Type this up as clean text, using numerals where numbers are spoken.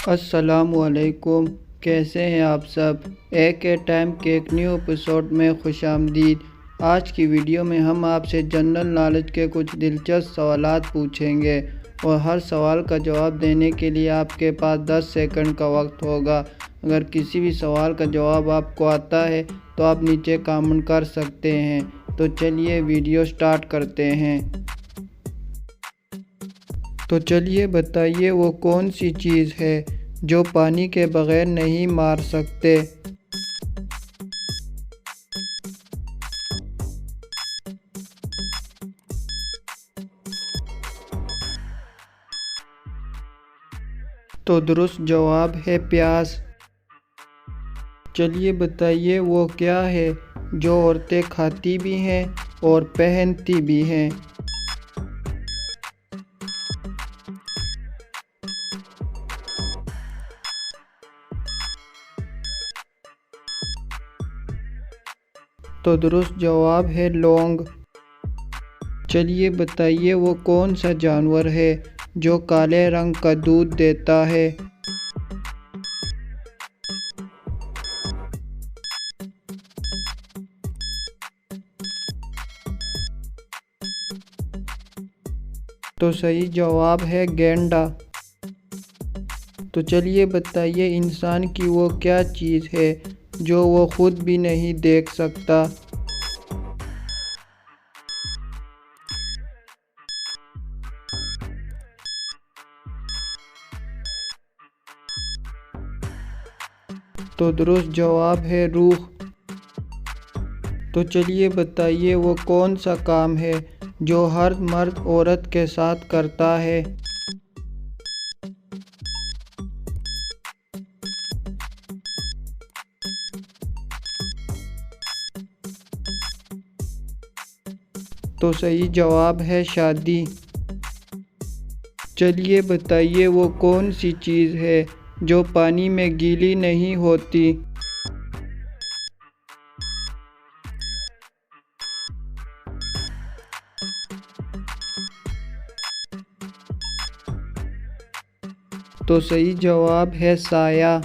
السلام علیکم، کیسے ہیں آپ سب؟ ٹائم کے ایک نیو ایپیسوڈ میں خوش آمدید۔ آج کی ویڈیو میں ہم آپ سے جنرل نالج کے کچھ دلچسپ سوالات پوچھیں گے اور ہر سوال کا جواب دینے کے لیے آپ کے پاس 10 سیکنڈ کا وقت ہوگا۔ اگر کسی بھی سوال کا جواب آپ کو آتا ہے تو آپ نیچے کامنٹ کر سکتے ہیں۔ تو چلیے ویڈیو سٹارٹ کرتے ہیں۔ تو چلیے بتائیے وہ کون سی چیز ہے جو پانی کے بغیر نہیں مار سکتے؟ تو درست جواب ہے پیاس۔ چلیے بتائیے وہ کیا ہے جو عورتیں کھاتی بھی ہیں اور پہنتی بھی ہیں؟ تو درست جواب ہے لونگ۔ چلیے بتائیے وہ کون سا جانور ہے جو کالے رنگ کا دودھ دیتا ہے؟ تو صحیح جواب ہے گینڈا۔ تو چلیے بتائیے انسان کی وہ کیا چیز ہے جو وہ خود بھی نہیں دیکھ سکتا؟ تو درست جواب ہے روح۔ تو چلیے بتائیے وہ کون سا کام ہے جو ہر مرد عورت کے ساتھ کرتا ہے؟ تو صحیح جواب ہے شادی۔ چلیے بتائیے وہ کون سی چیز ہے جو پانی میں گیلی نہیں ہوتی؟ تو صحیح جواب ہے سایہ۔